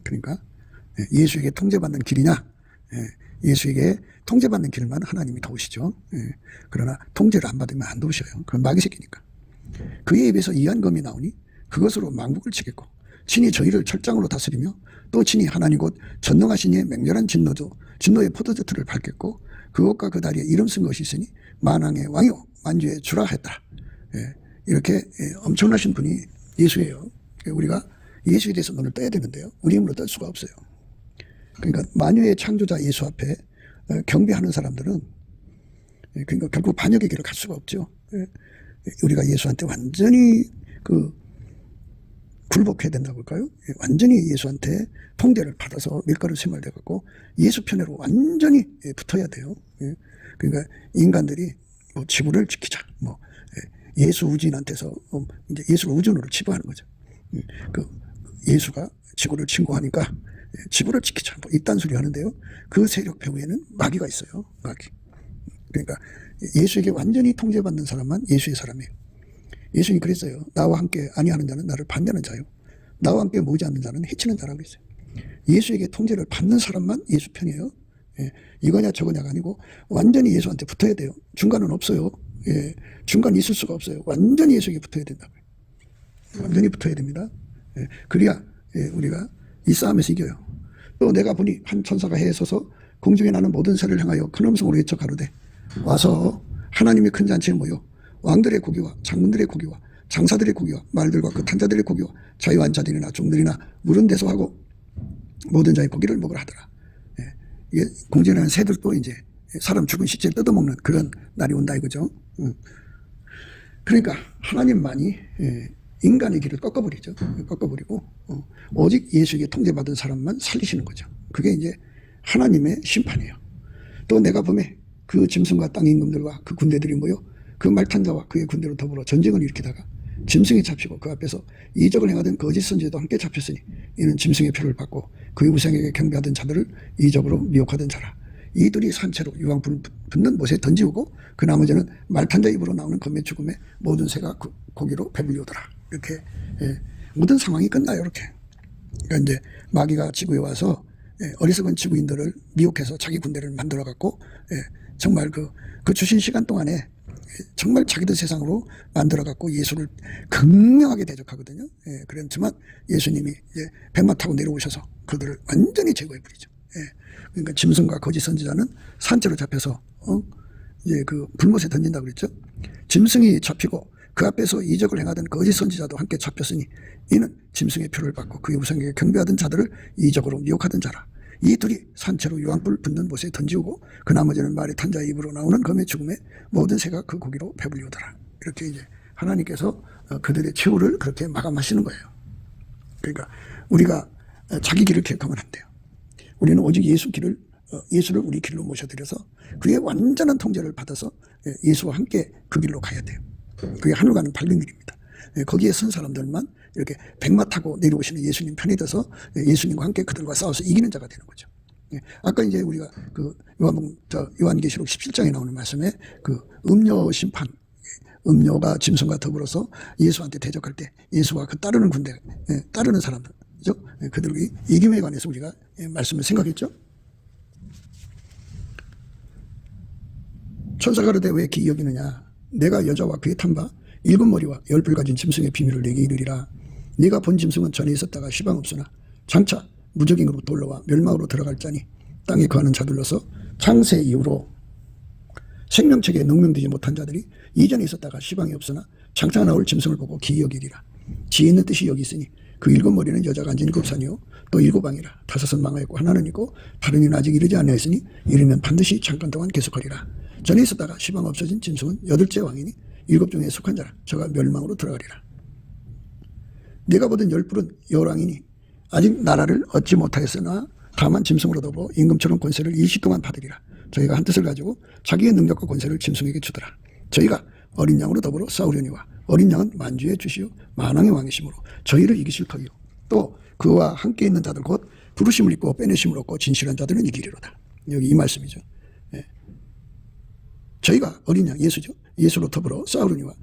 그러니까 예수에게 통제받는 길이냐? 예수에게 통제받는 길만 하나님이 도우시죠. 그러나 통제를 안 받으면 안 도우셔요. 그건 마귀 새끼니까. 그의 입에서 이한검이 나오니 그것으로 망국을 치겠고 친히 저희를 철장으로 다스리며 또 친히 하나님 곧 전능하신 이의 맹렬한 진노의 포도주틀을 밟겠고 그것과 그 다리에 이름 쓴 것이 있으니 만왕의 왕이요 만주의 주라 했다. 이렇게 엄청나신 분이 예수예요. 우리가 예수에 대해서 눈을 떠야 되는데요. 우리 힘으로 뜰 수가 없어요. 그러니까 만유의 창조자 예수 앞에 경배하는 사람들은 그러니까 결국 반역의 길을 갈 수가 없죠. 우리가 예수한테 완전히 굴복해야 된다고 할까요? 완전히 예수한테 통제를 받아서 밀가루 세말돼 갖고 예수 편으로 완전히 붙어야 돼요. 그러니까 인간들이 뭐 지구를 지키자, 뭐 예수 우주인한테서 이제 예수를 우주인으로 치부하는 거죠. 그 예수가 지구를 침공하니까 지구를 지키자, 뭐 이딴 소리 하는데요. 그 세력 배후에는 마귀가 있어요. 마귀. 그러니까 예수에게 완전히 통제받는 사람만 예수의 사람이에요. 예수님이 그랬어요. 나와 함께 아니하는 자는 나를 반대하는 자요. 나와 함께 모이지 않는 자는 해치는 자라고 했어요. 예수에게 통제를 받는 사람만 예수 편이에요. 이거냐 저거냐가 아니고 완전히 예수한테 붙어야 돼요. 중간은 없어요. 중간 있을 수가 없어요. 완전히 예수에게 붙어야 된다고요. 완전히 붙어야 됩니다. 그래야 우리가 이 싸움에서 이겨요. 또 내가 보니 한 천사가 해에 서서 공중에 나는 모든 새를 향하여 큰 음성으로 외쳐 가로되 와서 하나님의 큰 잔치에 모여 왕들의 고기와 장군들의 고기와 장사들의 고기와 말들과 그 탄자들의 고기와 자유한 자들이나 종들이나 물은 데서 하고 모든 자의 고기를 먹으라 하더라. 이게 공중에 나는 새들도 이제 사람 죽은 시체를 뜯어먹는 그런 날이 온다 이거죠. 그러니까 하나님만이 인간의 길을 꺾어버리죠. 꺾어버리고 오직 예수에게 통제받은 사람만 살리시는 거죠. 그게 이제 하나님의 심판이에요. 또 내가 보매 그 짐승과 땅 임금들과 그 군대들이 모여 그 말탄 자와 그의 군대로 더불어 전쟁을 일으키다가 짐승이 잡히고 그 앞에서 이적을 행하던 거짓 선지자도 함께 잡혔으니 이는 짐승의 표를 받고 그의 우상에게 경배하던 자들을 이적으로 미혹하던 자라. 이들이 산채로 유황불 붙는 못에 던지우고 그 나머지는 말탄 자 입으로 나오는 검의 죽음에 모든 새가 그 고기로 배불리오더라. 이렇게 모든 상황이 끝나요. 이렇게. 그러니까 이제 마귀가 지구에 와서 어리석은 지구인들을 미혹해서 자기 군대를 만들어 갖고 정말 그 주신 시간 동안에 정말 자기들 세상으로 만들어 갖고 예수를 극명하게 대적하거든요. 그렇지만 예수님이 이제 백마 타고 내려오셔서 그들을 완전히 제거해 버리죠. 그러니까 짐승과 거짓 선지자는 산채로 잡혀서 이제 그 불못에 던진다고 그랬죠. 짐승이 잡히고 그 앞에서 이적을 행하던 거짓 선지자도 함께 잡혔으니 이는 짐승의 표를 받고 그의 우상에게 경배하던 자들을 이적으로 미혹하던 자라. 이 둘이 산채로 유황불 붙는 못에 던지우고 그 나머지는 말의 탄자의 입으로 나오는 검의 죽음에 모든 새가 그 고기로 배불리오더라. 이렇게 이제 하나님께서 그들의 최후를 그렇게 마감하시는 거예요. 그러니까 우리가 자기 길을 기억하면 안 돼요. 우리는 오직 예수를 우리 길로 모셔드려서 그의 완전한 통제를 받아서 예수와 함께 그 길로 가야 돼요. 그게 하늘 가는 밝은 길입니다. 거기에 선 사람들만 이렇게 백마 타고 내려오시는 예수님 편에 들어서 예수님과 함께 그들과 싸워서 이기는 자가 되는 거죠. 아까 이제 우리가 그 요한계시록 17장에 나오는 말씀에 그 음료 심판, 음료가 짐승과 더불어서 예수한테 대적할 때 예수와 그 따르는 군대, 따르는 사람들, 그죠? 그들이 이김에 관해서 우리가 말씀을 생각했죠. 천사가 그러되 왜 기이 여기느냐? 내가 여자와 그의 탐바 7머리와 10뿔 가진 짐승의 비밀을 내게 이르리라. 네가 본 짐승은 전에 있었다가 시방 없으나 장차 무적인으로부터 올라와 멸망으로 들어갈 자니 땅에 거하는 자들로서 창세 이후로 생명책에 능명되지 못한 자들이 이전에 있었다가 시방이 없으나 장차 나올 짐승을 보고 기이 여기리라. 지혜 있는 뜻이 여기 있으니 그 7머리는 여자가 앉은 7산이요 또 7왕이라. 5은 망하였고 하나는 있고 다른 이는 아직 이르지 아니하였으니 이르면 반드시 잠깐 동안 계속하리라. 전에 있었다가 시방 없어진 짐승은 8째 왕이니 7 중에 속한 자라. 저가 멸망으로 들어가리라. 네가 보던 10뿔은 여왕이니 아직 나라를 얻지 못하였으나 다만 짐승으로 더불어 임금처럼 권세를 일시 동안 받으리라. 저희가 한 뜻을 가지고 자기의 능력과 권세를 짐승에게 주더라. 저희가 어린 양으로 더불어 싸우려니와 어린 양은 만주의 주시요 만왕의 왕이시므로 저희를 이기실 터이요 또 그와 함께 있는 자들 곧 부르심을 입고 빼내심을 얻고 진실한 자들은 이기리로다. 여기 이 말씀이죠. 예. 저희가 어린 양 예수죠. 예수로 더불어 싸우려니와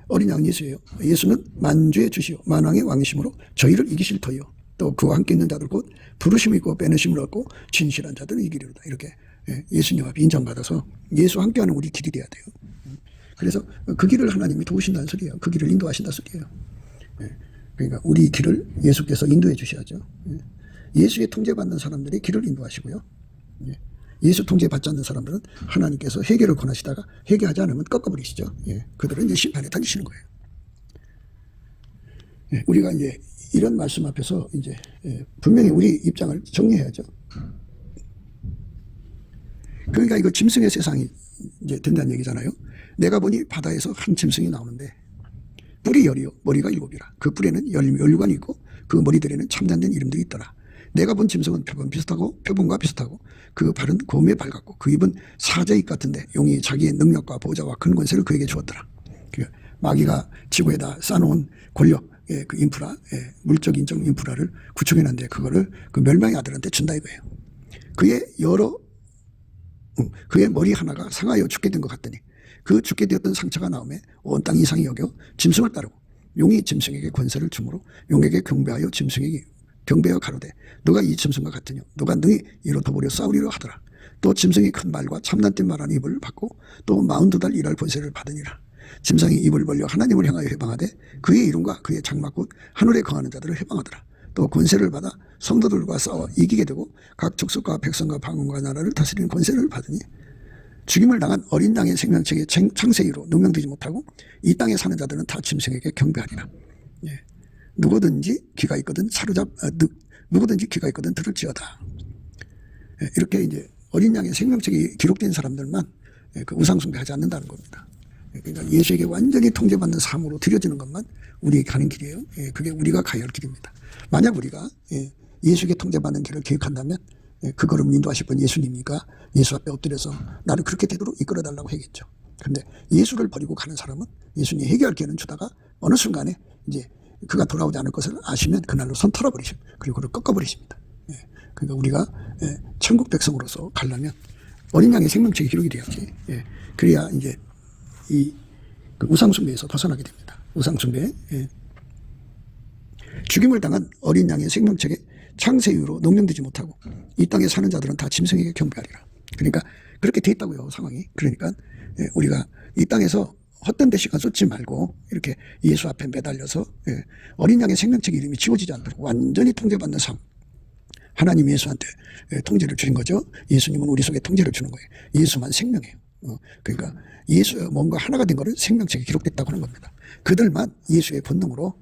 어린 양은 예수예요. 예수는 만주의 주시요 만왕의 왕이시므로 저희를 이기실 터이요 또 그와 함께 있는 자들 곧 부르심을 입고 빼내심을 얻고 진실한 자들은 이기리로다. 이렇게 예수님 앞에 인정받아서 예수와 함께하는 우리 길이 돼야 돼요. 그래서 그 길을 하나님이 도우신다는 소리예요. 그 길을 인도하신다는 소리예요. 그러니까 우리 길을 예수께서 인도해 주셔야죠. 예수의 통제받는 사람들이 길을 인도하시고요. 예수 통제받지 않는 사람들은 하나님께서 회개를 권하시다가 회개하지 않으면 꺾어버리시죠. 그들은 이제 심판에 달리시는 거예요. 우리가 이제 이런 말씀 앞에서 이제 분명히 우리 입장을 정리해야죠. 그러니까 이거 짐승의 세상이 이제 된다는 얘기잖아요. 내가 보니 바다에서 한 짐승이 나오는데 뿔이 10이요 머리가 7이라. 그 뿔에는 연류관이 있고 그 머리들에는 참단된 이름들이 있더라. 내가 본 짐승은 표본과 비슷하고 그 발은 곰의 발 같고 그 입은 사자의 입 같은데 용이 자기의 능력과 보좌와 큰 권세를 그에게 주었더라. 마귀가 지구에다 쌓아놓은 권력, 그 인프라, 물적 인적 인프라를 구축해놨는데 그거를 그 멸망의 아들한테 준다 이거예요. 그의 머리 하나가 상하여 죽게 된 것 같더니 그 죽게 되었던 상처가 나오매 온 땅 이상이 여겨 짐승을 따르고 용이 짐승에게 권세를 주므로 용에게 경배하여 짐승에게 경배하여 가로되 너가 이 짐승과 같으뇨 너가 능히 이로 더불어 싸우리라 하더라. 또 짐승이 큰 말과 참난된 말한 입을 받고 또 42달 일할 권세를 받으니라. 짐승이 입을 벌려 하나님을 향하여 해방하되 그의 이름과 그의 장막 곧 하늘에 거하는 자들을 해방하더라. 또 권세를 받아 성도들과 싸워 이기게 되고 각 족속과 백성과 방언과 나라를 다스리는 권세를 받으니 죽임을 당한 어린 양의 생명책에 창세기로 능명되지 못하고 이 땅에 사는 자들은 다 짐승에게 경배하리라. 누구든지 귀가 있거든 누구든지 귀가 있거든 들을지어다. 이렇게 이제 어린 양의 생명책이 기록된 사람들만 그 우상숭배하지 않는다는 겁니다. 그러니까 예수에게 완전히 통제받는 삶으로 드려지는 것만 우리에게 가는 길이에요. 그게 우리가 가야 할 길입니다. 만약 우리가 예수에게 통제받는 길을 계획한다면 그 걸음 인도하실 분 예수님이니까 예수 앞에 엎드려서 나를 그렇게 되도록 이끌어달라고 하겠죠. 그런데 예수를 버리고 가는 사람은 예수님이 해결할 기회는 주다가 어느 순간에 이제 그가 돌아오지 않을 것을 아시면 그날로 손 털어버리십니다. 그리고 그를 꺾어버리십니다. 그러니까 우리가 천국 백성으로서 가려면 어린 양의 생명책이 기록이 돼야지. 그래야 이제 그 우상숭배에서 벗어나게 됩니다. 우상숭배. 죽임을 당한 어린 양의 생명책에 창세 이후로 농명되지 못하고 이 땅에 사는 자들은 다 짐승에게 경배하리라. 그러니까 그렇게 돼 있다고요, 상황이. 그러니까 우리가 이 땅에서 헛된 데 시간 쏟지 말고 이렇게 예수 앞에 매달려서 어린 양의 생명책 이름이 지워지지 않도록 완전히 통제받는 삶. 하나님 예수한테 통제를 주신 거죠. 예수님은 우리 속에 통제를 주는 거예요. 예수만 생명이에요. 그러니까 예수 뭔가 하나가 된 거를 생명책에 기록됐다고 하는 겁니다. 그들만 예수의 본능으로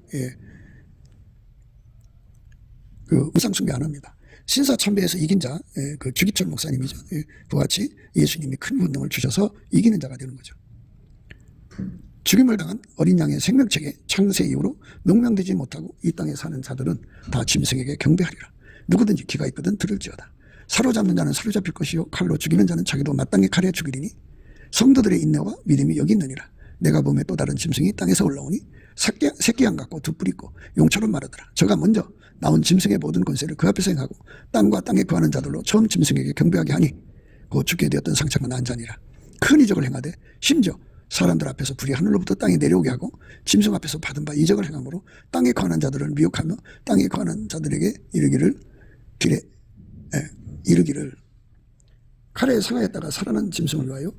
그 우상숭배 안 합니다. 신사참배에서 이긴 자, 그 주기철 목사님이죠. 그같이 예수님이 큰 본능을 주셔서 이기는 자가 되는 거죠. 죽임을 당한 어린 양의 생명책에 창세 이후로 농명되지 못하고 이 땅에 사는 자들은 다 짐승에게 경배하리라. 누구든지 귀가 있거든 들을지어다. 사로잡는 자는 사로잡힐 것이요 칼로 죽이는 자는 자기도 마땅히 칼에 죽이리니 성도들의 인내와 믿음이 여기 있느니라. 내가 보매 또 다른 짐승이 땅에서 올라오니 새끼 안 갖고 두 뿔 있고 용처럼 마르더라. 저가 먼저 나온 짐승의 모든 권세를 그 앞에서 행하고 땅과 땅에 거하는 자들로 처음 짐승에게 경배하게 하니 곧 죽게 되었던 상처가 나은 자니라. 큰 이적을 행하되 심지어 사람들 앞에서 불이 하늘로부터 땅에 내려오게 하고 짐승 앞에서 받은 바 이적을 행함으로 땅에 거하는 자들을 미혹하며 땅에 거하는 자들에게 이르기를 칼에 상하였다가 살아난 짐승을 위하여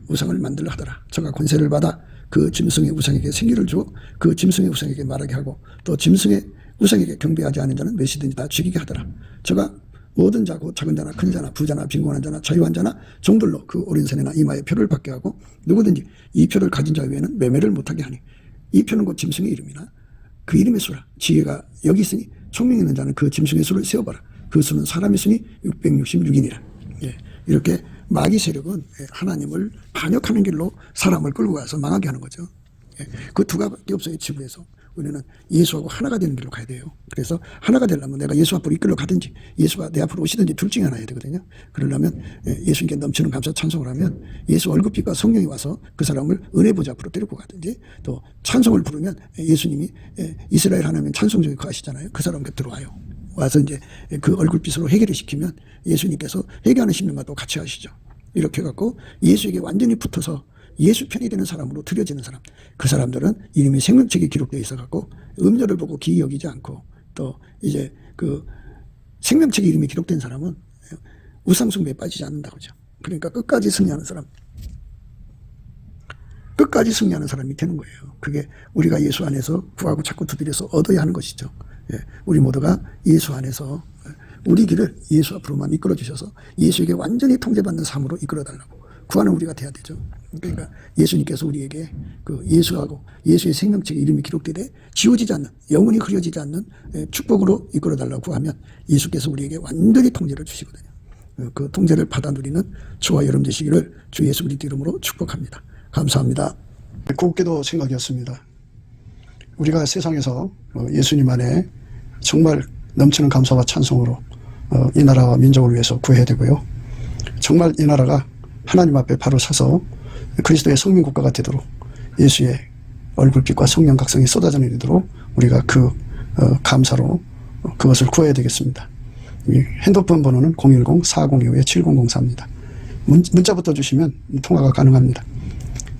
우상을 만들라 하더라. 저가 권세를 받아 그 짐승의 우상에게 생기를 주어 그 짐승의 우상에게 말하게 하고 또 짐승의 우상에게 경배하지 않은 자는 몇이든지 다 죽이게 하더라. 저가 모든 자 곧 작은 자나 큰 자나 부자나 빈곤한 자나 자유한 자나 종들로 그 어린 손에나 이마에 표를 받게 하고 누구든지 이 표를 가진 자 외에는 매매를 못하게 하니 이 표는 곧 짐승의 이름이나 그 이름의 수라. 지혜가 여기 있으니 총명 있는 자는 그 짐승의 수를 세어봐라. 그 수는 사람의 수니 666이니라. 예, 이렇게 마귀 세력은 하나님을 반역하는 길로 사람을 끌고 가서 망하게 하는 거죠. 예, 그 두 가지밖에 없어요. 지구에서. 우리는 예수하고 하나가 되는 길로 가야 돼요. 그래서 하나가 되려면 내가 예수 앞으로 이끌러 가든지 예수가 내 앞으로 오시든지 둘 중에 하나 해야 되거든요. 그러려면 예수님께 넘치는 감사 찬송을 하면 예수 얼굴빛과 성령이 와서 그 사람을 은혜 보좌 앞으로 데리고 가든지 또 찬송을 부르면 예수님이 이스라엘 하나님 찬송 중에 거하시잖아요. 그 사람 곁으로 와요. 와서 이제 그 얼굴빛으로 회개를 시키면 예수님께서 회개하는 심령과도 같이 하시죠. 이렇게 해갖고 예수에게 완전히 붙어서 예수 편이 되는 사람으로 들여지는 사람. 그 사람들은 이름이 생명책에 기록되어 있어갖고 음료를 보고 기이 여기지 않고 또 이제 그 생명책에 이름이 기록된 사람은 우상숭배에 빠지지 않는다고 하죠. 그러니까 끝까지 승리하는 사람. 끝까지 승리하는 사람이 되는 거예요. 그게 우리가 예수 안에서 구하고 자꾸 두드려서 얻어야 하는 것이죠. 예, 우리 모두가 예수 안에서 우리 길을 예수 앞으로만 이끌어 주셔서 예수에게 완전히 통제받는 삶으로 이끌어 달라고 구하는 우리가 돼야 되죠. 그러니까 예수님께서 우리에게 그 예수하고 예수의 생명책에 이름이 기록되되 지워지지 않는 영원히 흐려지지 않는 축복으로 이끌어 달라고 구하면 예수께서 우리에게 완전히 통제를 주시거든요. 그 통제를 받아 누리는 저와 여러분 되시기를 주 예수 그리스도 이름으로 축복합니다. 감사합니다. 곱게도 생각이었습니다. 우리가 세상에서 예수님 안에 정말 넘치는 감사와 찬송으로 이 나라와 민족을 위해서 구해야 되고요. 정말 이 나라가 하나님 앞에 바로 서서 그리스도의 성민 국가가 되도록 예수의 얼굴빛과 성령 각성이 쏟아져 내리도록 우리가 그 감사로 그것을 구해야 되겠습니다. 핸드폰 번호는 010-4025-7004입니다. 문자부터 주시면 통화가 가능합니다.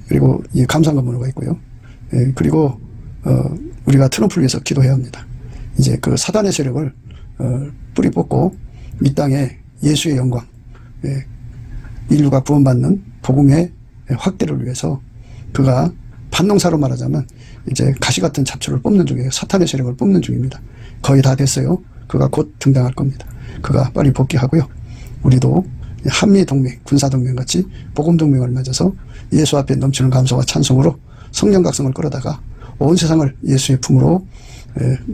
그리고 이 감사한 번호가 있고요. 그리고 우리가 트럼프를 위해서 기도해야 합니다. 이제 그 사단의 세력을 뿌리 뽑고 이 땅에 예수의 영광, 인류가 구원받는 복음의 확대를 위해서 그가 반농사로 말하자면 이제 가시 같은 잡초를 뽑는 중이에요. 사탄의 세력을 뽑는 중입니다. 거의 다 됐어요. 그가 곧 등장할 겁니다. 그가 빨리 복귀하고요. 우리도 한미동맹, 군사동맹 같이 복음동맹을 맺어서 예수 앞에 넘치는 감사와 찬송으로 성령 각성을 끌어다가 온 세상을 예수의 품으로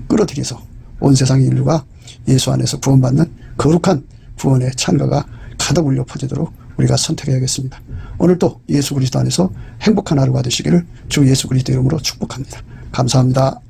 끌어들여서 온 세상의 인류가 예수 안에서 구원받는 거룩한 구원의 찬가가 가득 울려 퍼지도록 우리가 선택해야겠습니다. 오늘도 예수 그리스도 안에서 행복한 하루가 되시기를 주 예수 그리스도 이름으로 축복합니다. 감사합니다.